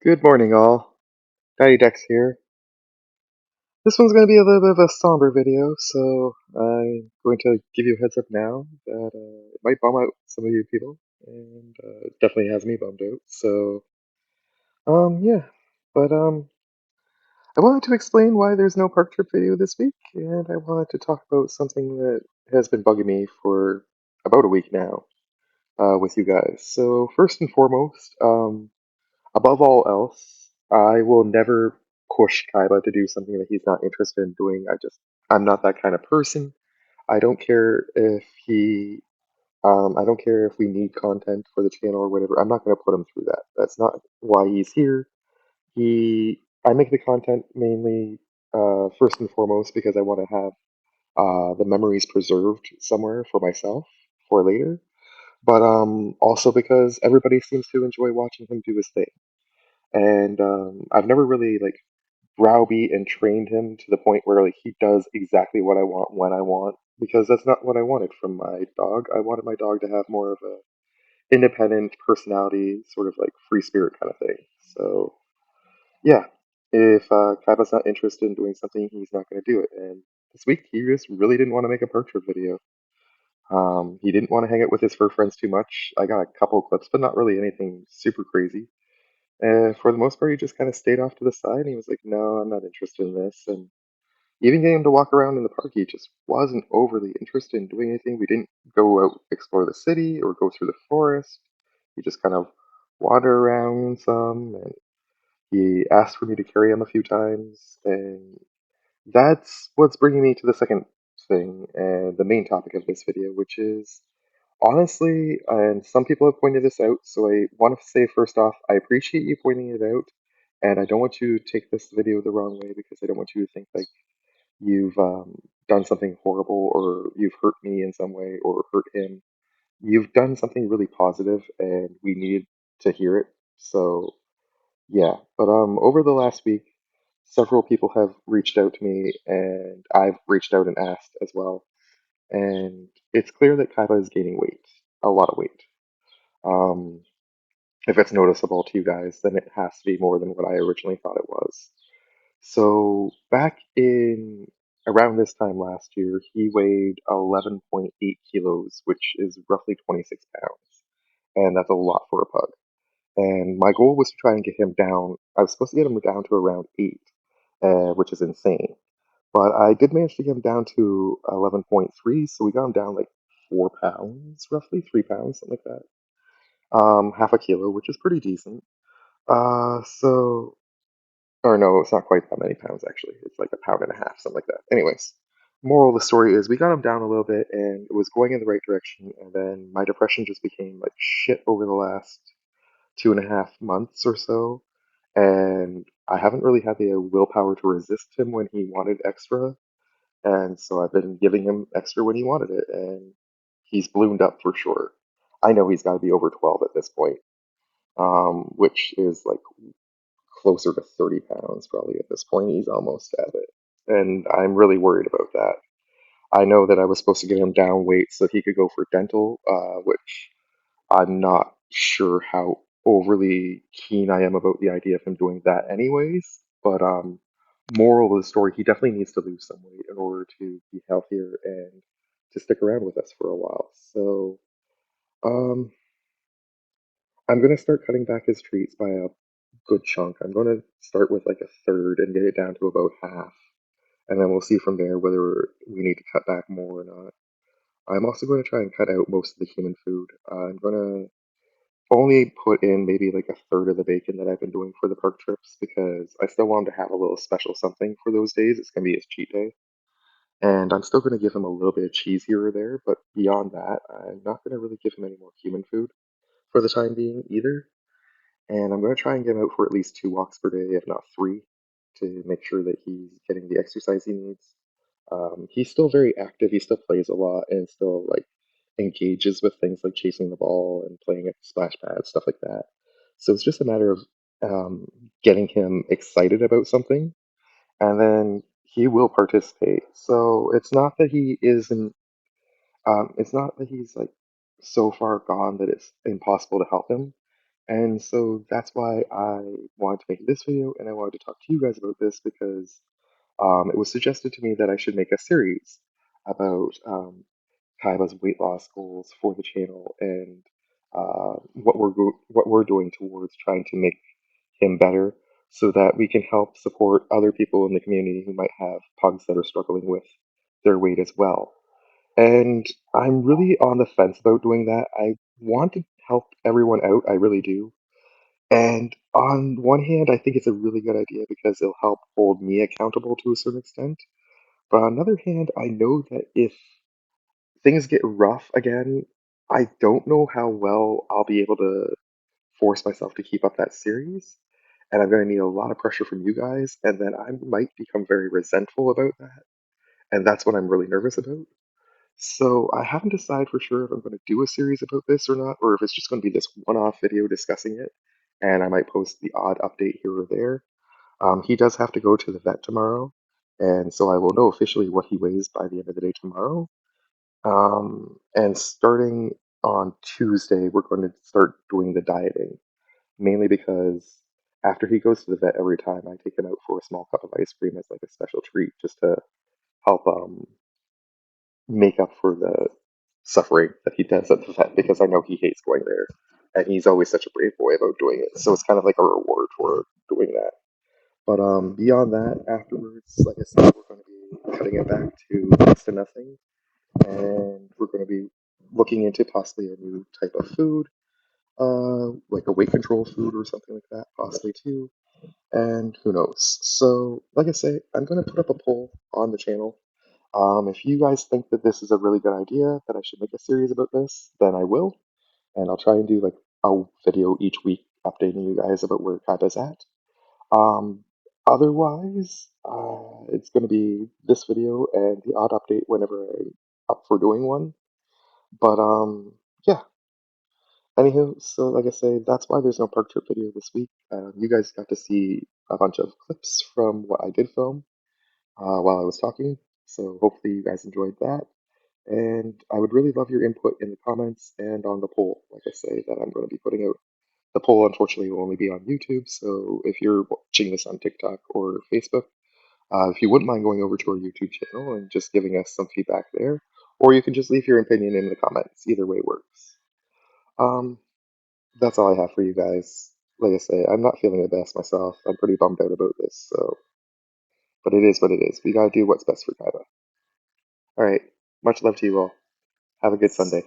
Good morning, all. Daddy Dex here. This one's going to be a little bit of a somber video, so I'm going to give you a heads up now that it might bum out some of you people, and it definitely has me bummed out. Yeah. But I wanted to explain why there's no park trip video this week, and I wanted to talk about something that has been bugging me for about a week now with you guys. So, first and foremost, above all else, I will never push Kaiba to do something that he's not interested in doing. I'm not that kind of person. I don't care if I don't care if we need content for the channel or whatever. I'm not going to put him through that. That's not why he's here. I make the content mainly, first and foremost, because I want to have the memories preserved somewhere for myself for later. But also because everybody seems to enjoy watching him do his thing. And I've never really like browbeat and trained him to the point where like he does exactly what I want when I want, because that's not what I wanted from my dog. I wanted my dog to have more of a independent personality, sort of like free spirit kind of thing. So yeah, if Kaiba's not interested in doing something, he's not going to do it. And this week he just really didn't want to make a portrait video. He didn't want to hang out with his fur friends too much. I got a couple clips, but not really anything super crazy. And for the most part, he just kind of stayed off to the side. And he was like, "No, I'm not interested in this." And even getting him to walk around in the park, he just wasn't overly interested in doing anything. We didn't go out explore the city or go through the forest. He just kind of wandered around some, and he asked for me to carry him a few times. And that's what's bringing me to the second thing and the main topic of this video, which is honestly, and some people have pointed this out, so I want to say first off, I appreciate you pointing it out, and I don't want you to take this video the wrong way because I don't want you to think like you've done something horrible or you've hurt me in some way or hurt him. You've done something really positive, and we needed to hear it. So yeah, but over the last week, several people have reached out to me, and I've reached out and asked as well. And it's clear that Kaiba is gaining weight, a lot of weight. Um, if it's noticeable to you guys, then it has to be more than what I originally thought it was. So back in around this time last year, he weighed 11.8 kilos, which is roughly 26 pounds. And that's a lot for a pug. And my goal was to try and get him down. I was supposed to get him down to around 8, which is insane. But I did manage to get him down to 11.3, so we got him down like 4 pounds, roughly 3 pounds, something like that. Half a kilo, which is pretty decent. So, or no, it's not quite that many pounds actually. It's like a pound and a half, something like that. Anyways, moral of the story is we got him down a little bit, and it was going in the right direction. And then my depression just became like shit over the last 2.5 months or so, and I haven't really had the willpower to resist him when he wanted extra, and so I've been giving him extra when he wanted it, and he's ballooned up for sure. I know he's got to be over 12 at this point, which is like closer to 30 pounds probably at this point. He's almost at it, and I'm really worried about that. I know that I was supposed to get him down weight so he could go for dental, which I'm not sure how overly keen I am about the idea of him doing that, anyways. But moral of the story, he definitely needs to lose some weight in order to be healthier and to stick around with us for a while. So, um, I'm gonna start cutting back his treats by a good chunk. I'm gonna start with like a third and get it down to about half, and then we'll see from there whether we need to cut back more or not. I'm also going to try and cut out most of the human food. I'm gonna only put in maybe like a third of the bacon that I've been doing for the park trips because I still want him to have a little special something for those days. It's gonna be his cheat day. And I'm still gonna give him a little bit of cheese here or there, but beyond that, I'm not gonna really give him any more human food for the time being either. And I'm gonna try and get him out for at least 2 walks per day, if not three, to make sure that he's getting the exercise he needs. He's still very active. He still plays a lot and still like engages with things like chasing the ball and playing at the splash pad, stuff like that. So it's just a matter of um, getting him excited about something, and then he will participate. So it's not that he isn't. It's not that he's like so far gone that it's impossible to help him. And so that's why I wanted to make this video and I wanted to talk to you guys about this because it was suggested to me that I should make a series about Kaiba's weight loss goals for the channel and what we're doing towards trying to make him better so that we can help support other people in the community who might have pugs that are struggling with their weight as well. And I'm really on the fence about doing that. I want to help everyone out, I really do. And on one hand, I think it's a really good idea because it'll help hold me accountable to a certain extent. But on the other hand, I know that if things get rough again, I don't know how well I'll be able to force myself to keep up that series. And I'm going to need a lot of pressure from you guys. And then I might become very resentful about that. And that's what I'm really nervous about. So I haven't decided for sure if I'm going to do a series about this or not, or if it's just going to be this one-off video discussing it. And I might post the odd update here or there. He does have to go to the vet tomorrow. And so I will know officially what he weighs by the end of the day tomorrow. And starting on Tuesday, we're going to start doing the dieting, mainly because after he goes to the vet every time, I take him out for a small cup of ice cream as like a special treat, just to help make up for the suffering that he does at the vet, because I know he hates going there, and he's always such a brave boy about doing it. So it's kind of like a reward for doing that. But beyond that, afterwards, like I said, we're going to be cutting it back to next to nothing, and we're going to be looking into possibly a new type of food, like a weight control food or something like that, possibly too. And who knows? So, like I say, I'm going to put up a poll on the channel. If you guys think that this is a really good idea, that I should make a series about this, then I will, and I'll try and do like a video each week updating you guys about where Kaiba's at. Um, Otherwise, it's going to be this video and the odd update whenever I'm up for doing one. But yeah. Anywho, so like I say, that's why there's no park trip video this week. You guys got to see a bunch of clips from what I did film while I was talking. So hopefully you guys enjoyed that. And I would really love your input in the comments and on the poll. Like I say, that I'm going to be putting out. The poll, unfortunately, will only be on YouTube. So if you're watching this on TikTok or Facebook, if you wouldn't mind going over to our YouTube channel and just giving us some feedback there, or you can just leave your opinion in the comments. Either way works. Um, that's all I have for you guys. Like I say, I'm not feeling the best myself. I'm pretty bummed out about this. So, but it is what it is. We gotta do what's best for Kaiba. All right. Much love to you all. Have a good Sunday.